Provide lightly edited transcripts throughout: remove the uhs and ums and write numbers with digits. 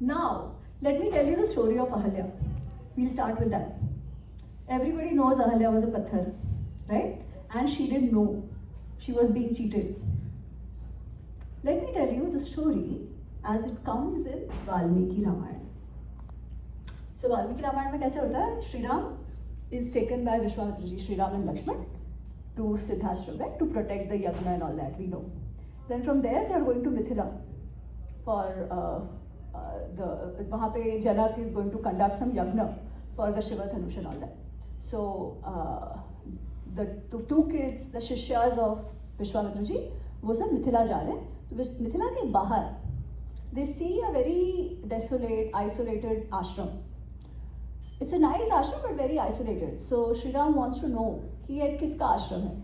Now, let me tell you the story of Ahalya. We'll start with that. Everybody knows Ahalya was a Pathar, right? And she didn't know. She was being cheated. Let me tell you the story as it comes in Valmiki Ramayana. So Valmiki Ramayana में कैसे होता है? Shri Ram is taken by Vishwamitra ji, Shri Ram and Lakshman, to Siddhashram to protect the yagna and all that, we know. Then from there they are going to Mithila for वहाँ पे Janak is going to conduct some yagna for the Shiva Dhanush and all that. So the two kids, the Shishyas of Vishwamitra ji, वो सब मिथिला जा रहे हैं. तो मिथिला के बाहर they see a very desolate, isolated ashram. It's a nice ashram but very isolated. So Shri Ram wants to know कि ये किसका आश्रम है.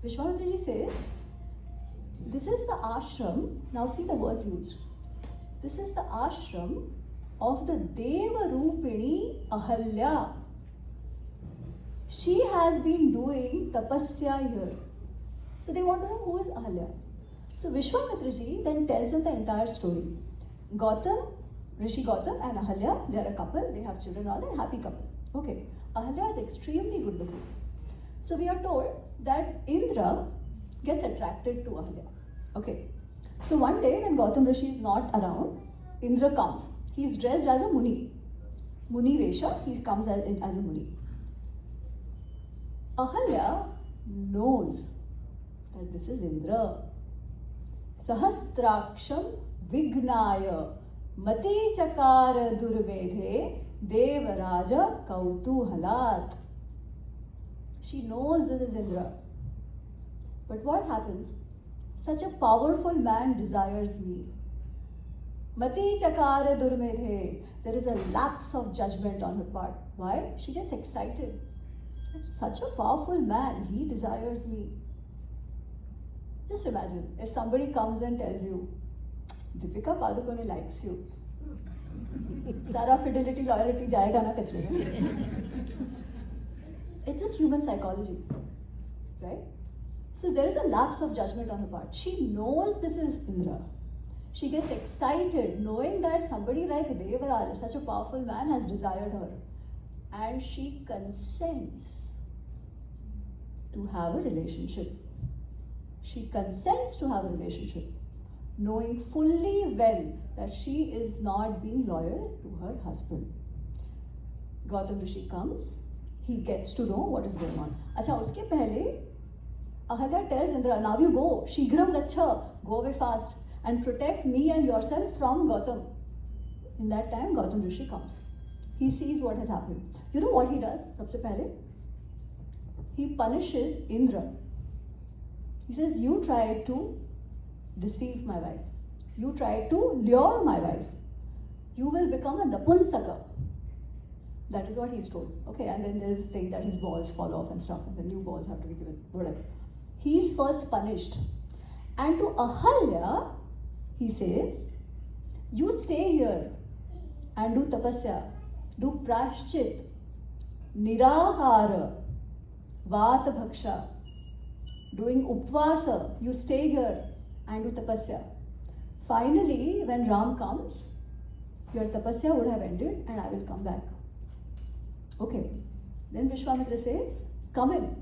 Vishwamitra ji says, this is the ashram, now see the words used. This is the ashram of the Deva Rupini Ahalya. She has been doing tapasya here. So they want to know who is Ahalya. So Vishwamitra ji then tells them the entire story. Gautam, Rishi Gautam and Ahalya, they are a couple, they have children, all that, happy couple. Okay, Ahalya is extremely good looking. So we are told that Indra gets attracted to Ahalya. Okay, so one day when Gautam Rishi is not around, Indra comes. He is dressed as a Muni. Muni Vesha, he comes as a Muni. Ahalya knows that this is Indra. Sahastraksham Vignaya Mati Chakara Durvedhe Devaraja Kautuhalat. She knows this is Indra. But what happens? Such a powerful man desires me. Mati Chakara Durvedhe. There is a lapse of judgment on her part. Why? She gets excited. Such a powerful man, he desires me. Just imagine, if somebody comes and tells you, Deepika Padukone likes you. Sara fidelity, loyalty, jayega na kachre mein. It's just human psychology, right? So there is a lapse of judgment on her part. She knows this is Indra. She gets excited knowing that somebody like Devaraja, such a powerful man, has desired her. And she consents to have a relationship. She consents to have a relationship, knowing fully well that she is not being loyal to her husband. Gautam Rishi comes, he gets to know what is going on. Acha, uske pehle, Ahalya tells Indra, now you go, Shigram Gacha, go away fast and protect me and yourself from Gautam. In that time, Gautam Rishi comes. He sees what has happened. You know what he does? Sabse pehle? He punishes Indra. He says, you tried to deceive my wife. You tried to lure my wife. You will become a napunsaka. That is what he's told. Okay, and then there is this thing that his balls fall off and stuff, and the new balls have to be given, whatever. He's first punished. And to Ahalya, he says, you stay here and do tapasya, do prashchit, nirahara, vata bhaksha, doing upvasa, you stay here and do tapasya. Finally, when Ram comes, your tapasya would have ended and I will come back. Okay, then Vishwamitra says, come in.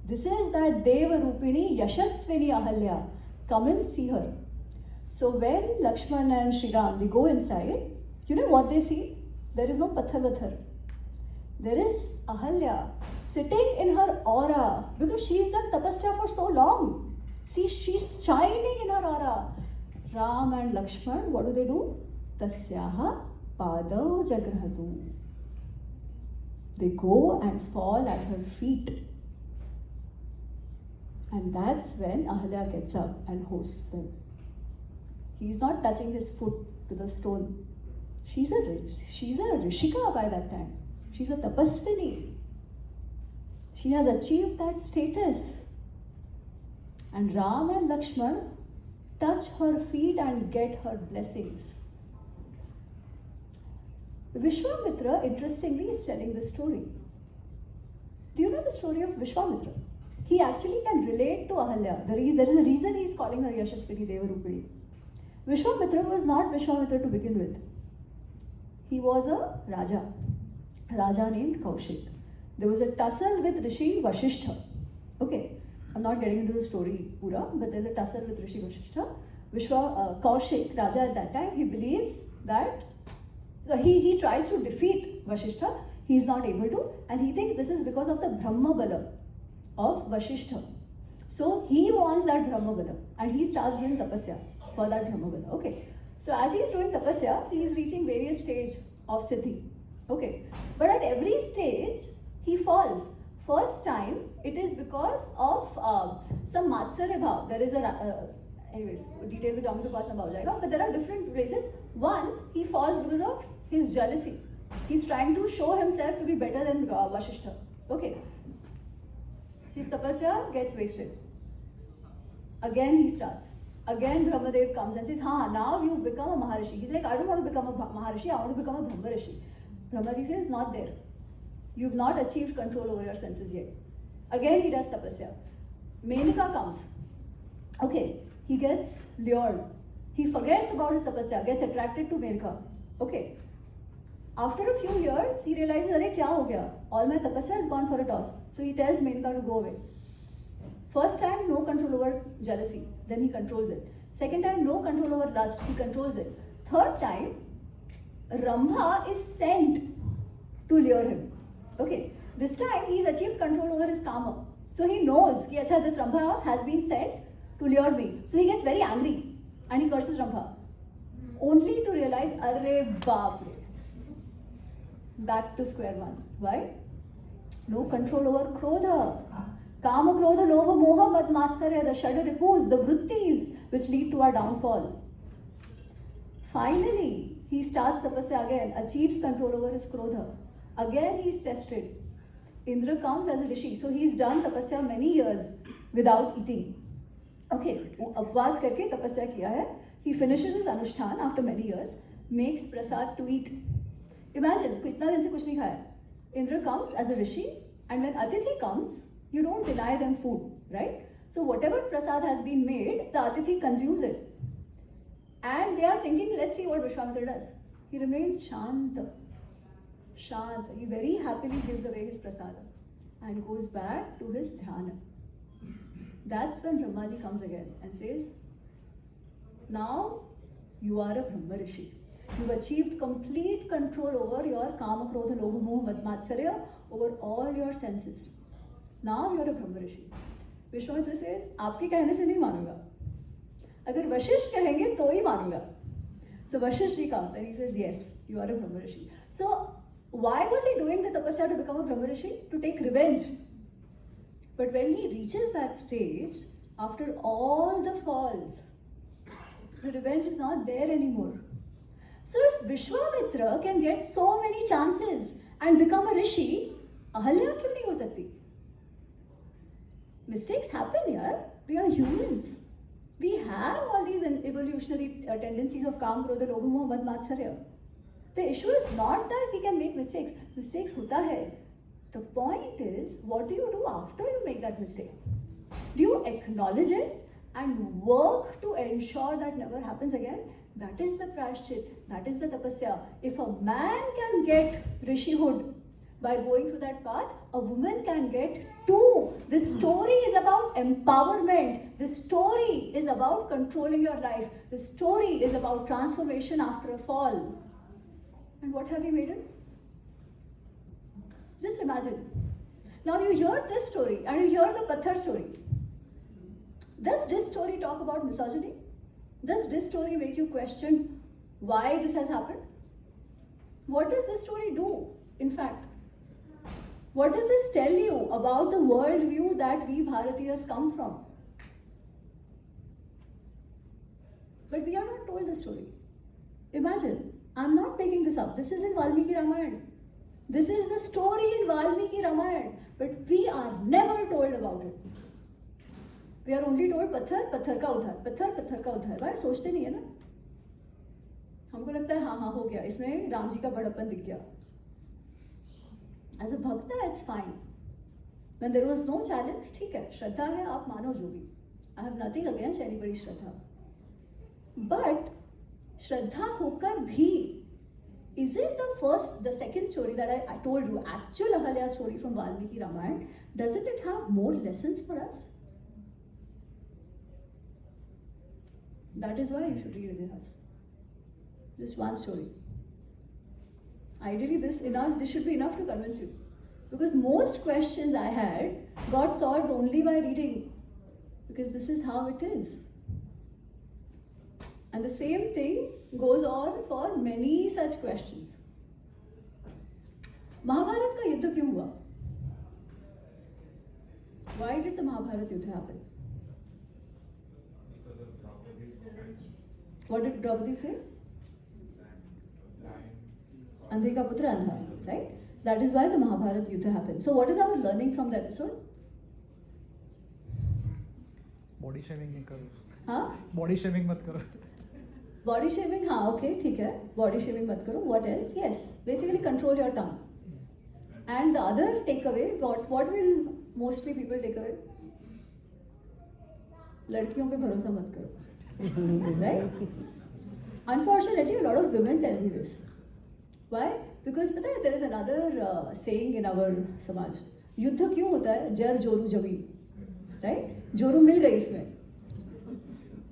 This is that Deva Rupini Yashasvini Ahalya. Come and see her. So when Lakshman and Shri Ram, they go inside, you know what they see? There is no Pathar Vathar. There is Ahalya sitting in her aura because she's done tapasya for so long. See, she's shining in her aura. Ram and Lakshman, what do? Tasyaha Padau Jagrahatu. They go and fall at her feet. And that's when Ahalya gets up and hosts them. He's not touching his foot to the stone. She's a Rishika by that time. She's a Tapasvini. She has achieved that status. And Ram and Lakshman touch her feet and get her blessings. Vishwamitra, interestingly, is telling this story. Do you know the story of Vishwamitra? He actually can relate to Ahalya. There is a reason he is calling her Yashasvini Devarupini. Vishwamitra was not Vishwamitra to begin with. he was a Raja named Kaushik. There was a tussle with Rishi Vasishtha. Okay, I'm not getting into the story pura, but there's a tussle with Rishi Vasishtha. Kaushik, Raja at that time, he believes that he tries to defeat Vasishtha. He is not able to, and he thinks this is because of the Brahma Bala of Vasishtha. So he wants that Brahma Bala, and he starts doing tapasya for that Brahma Bala. Okay. So as he is doing tapasya, he is reaching various stages of siddhi. Okay. But at every stage, he falls. First time, it is because of some matsarya bhav. There is anyways, detail में जाऊँगी तो पास लंबा हो जाएगा. But there are different places. Once he falls because of his jealousy. He's trying to show himself to be better than Vasishtha. Okay. His tapasya gets wasted. Again he starts. Again Brahmadev comes and says, now you've become a Maharishi. He's like, I don't want to become a Maharishi, I want to become a Brahmarishi. Brahmaji says, not there. You've not achieved control over your senses yet. Again he does tapasya. Menaka comes. Okay, he gets lured. He forgets about his tapasya, gets attracted to Menaka. Okay. After a few years, he realizes, "Arey, kya ho gaya? All my tapasya has gone for a toss." So he tells Menaka to go away. First time, no control over jealousy. Then he controls it. Second time, no control over lust. He controls it. Third time, Rambha is sent to lure him. Okay. This time, he's achieved control over his kama. So he knows that this Rambha has been sent to lure me. So he gets very angry and he curses Rambha. Only to realize, arre baap re. Back to square one. Why? No control over krodha. Kama, krodha, lobha, moha, mad, matsarya, the shada ripus, the vrittis which lead to our downfall. Finally, he starts tapasya again, achieves control over his krodha. Again he is tested. Indra comes as a rishi. So he's done tapasya many years without eating. Okay, upvas karke tapasya kiya hai. He finishes his anushtan after many years, makes prasad to eat. Imagine, kitna din se kuch nahi khaya. Indra comes as a rishi, and when Atithi comes, you don't deny them food, right? So whatever prasad has been made, the Atithi consumes it. And they are thinking, let's see what Vishwamitra does. He remains shanta. Shanta. He very happily gives away his prasad and goes back to his dhyana. That's when Brahmaji comes again and says, now you are a Brahma Rishi. You've achieved complete control over your Kama, Krodha, Lobha, Moha, Mad, Matsarya, over all your senses. Now you're a Brahma Rishi. Vishwamitra says, आपके कहने से नहीं मानूंगा. अगर वशिष्ठ कहेंगे तो ही मानूंगा. So Vashishji comes and he says, yes, you are a Brahma Rishi. So why was he doing the tapasya to become a Brahma Rishi? To take revenge. But when he reaches that stage, after all the falls, the revenge is not there anymore. So if Vishwamitra can get so many chances and become a Rishi, Ahalya kyun nahi ho sakti? Mistakes happen, yaar. We are humans. We have all these evolutionary tendencies of Kam, Krodha, Lobha, Moha, Mad, Matsarya. The issue is not that we can make mistakes. Mistakes hota hai. The point is, what do you do after you make that mistake? Do you acknowledge it and work to ensure that never happens again? That is the prashchit. That is the tapasya. If a man can get rishihood by going through that path, a woman can get too. This story is about empowerment. This story is about controlling your life. This story is about transformation after a fall. And what have we made it? Just imagine. Now you hear this story and you hear the Pathar story. Does this story talk about misogyny? Does this story make you question why this has happened? What does this story do, in fact? What does this tell you about the worldview that we Bharatiyas come from? But we are not told the story. Imagine, I'm not making this up. This is in Valmiki Ramayana. This is the story in Valmiki Ramayana. But we are never told about it. We are only told पत्थर पत्थर का उद्धार, पत्थर पत्थर का उद्धार. बार सोचते नहीं है ना? हमको लगता है हाँ हो गया, इसमें राम जी का बड़प्पन दिख गया. As a bhakta, it's fine. When there was no challenge, ठीक है, श्रद्धा है, आप मानो जो भी. I have nothing against anybody Shraddha. But श्रद्धा होकर भी Isn't the second story that I told you, actual Ahalya story from Valmiki Ramayana, doesn't it have more lessons for us? That is why you should read Itihas. Just one story. Ideally, this should be enough to convince you. Because most questions I had got solved only by reading. Because this is how it is. And the same thing goes on for many such questions. Mahabharat ka yuddha kyun hua? Why did the Mahabharat Yuddha happen? What did Draupadi say? Andhe ka putra andha, right? That is why the Mahabharat Yuddha happened. So what is our learning from the episode? Body shaming nahi karo. Huh? Body shaming mat karo. Body shaming, okay, theek hai. Body shaming mat karo. What else? Yes, basically control your tongue. And the other takeaway, what will mostly people take away? लड़कियों पे भरोसा मत करो. Right? Unfortunately, a lot of women tell me this. Why? Because पता है, there is another saying in our समाज. युद्ध क्यों होता है? जर जोरू जमीन. Right? जोरू मिल गई इसमें,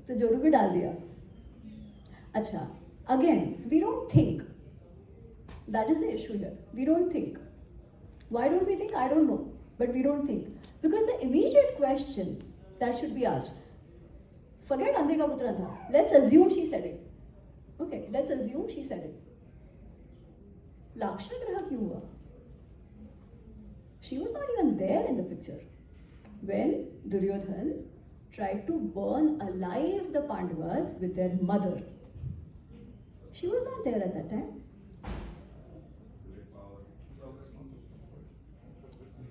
तो जोरू पे डाल दिया. अच्छा, again, we don't think. That is the issue here. We don't think. Why don't we think? I don't know. But we don't think. Because the immediate question that should be asked, forget Andhe ka putra andha. Let's assume she said it. Okay, let's assume she said it. Lakshya graha kyun hua? She was not even there in the picture. When Duryodhan tried to burn alive the Pandavas with their mother. She was not there at that time.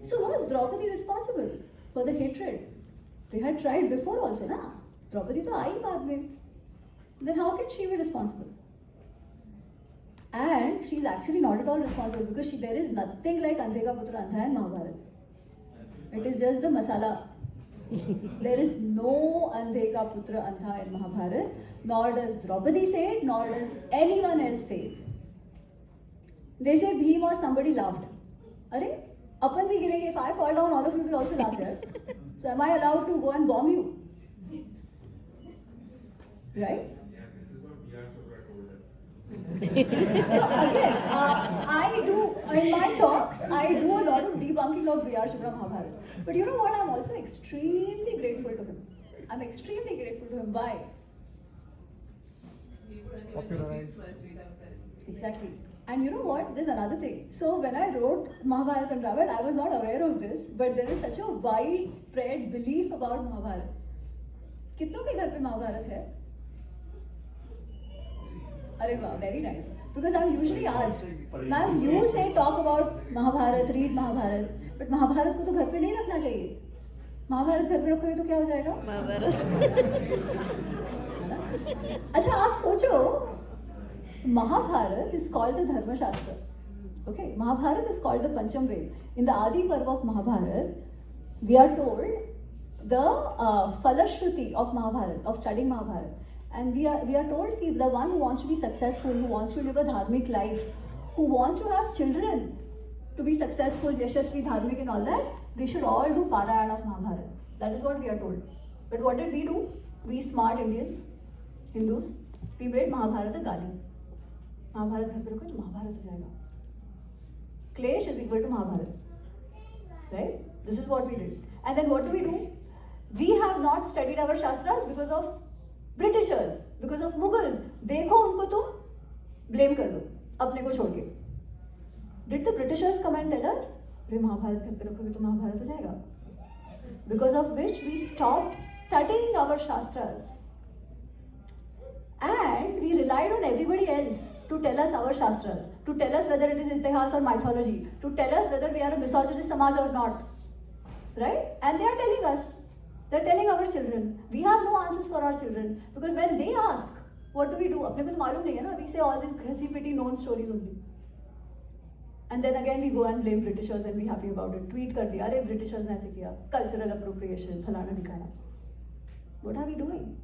So was Draupadi responsible for the hatred? They had tried before also, na? Draupadi to aayi baad mein. Then how can she be responsible? And she's actually not at all responsible because there is nothing like Andhe ka putra andha in Mahabharata. It is just the masala. There is no Andhe ka putra andha in Mahabharata, nor does Draupadi say it, nor does anyone else say it. They say Bhim or somebody laughed. Arey, apan bhi girenge. If I fall down, all of you will also laugh, right? So am I allowed to go and bomb you? Right? Yeah, this is what PR Chopra told us. So again, I do, in my talks, I do a lot of debunking of VR Chopra Mahabharata. But you know what? I'm also extremely grateful to him. I'm extremely grateful to him. Why? Popularized. Exactly. And you know what? There's another thing. So when I wrote Mahabharata and Ramayana, I was not aware of this, but there is such a widespread belief about Mahabharata. कितनों के घर पे महाभारत है? अरे वाह, very nice. Because I'm usually asked, ma'am, you say talk about Mahabharata, read Mahabharata, but Mahabharat को तो घर पे नहीं रखना चाहिए. महाभारत घर पे रखोगे तो क्या हो जाएगा? महाभारत. अच्छा, आप सोचो. Mahabharata is called the Dharma Shastra. Okay, Mahabharata is called the Pancham Ved. In the Adi Parva of Mahabharata, we are told the Falashruti of Mahabharata, of studying Mahabharata. And we are told that the one who wants to be successful, who wants to live a dharmic life, who wants to have children to be successful, yashasvi, dharmic and all that, they should all do Parayana of Mahabharata. That is what we are told. But what did we do? We smart Indians, Hindus, we made Mahabharata gali. Mahabharat घर पे रखो तो महाभारत हो जाएगा. Klesh is equal to Mahabharata. Right? This is what we did. And then what do? We have not studied our shastras because of Britishers, because of Mughals. देखो उनको तो blame कर दो अपने को छोड़ के. Did the Britishers come and tell us? अरे महाभारत घर पे रखोगे तो महाभारत हो जाएगा. Because of which we stopped studying our shastras. And we relied on everybody else to tell us our shastras, to tell us whether it is itihas or mythology, to tell us whether we are a misogynist samaj or not. Right? And they are telling us. They are telling our children. We have no answers for our children. Because when they ask, what do? अपने को तो मालूम नहीं है ना. We say all these घसी pity known stories only. And then again we go and blame Britishers and be happy about it. Tweet कर दिया, अरे Britishers ने ऐसे किया. Cultural appropriation, फलाना ढिकाना. What are we doing?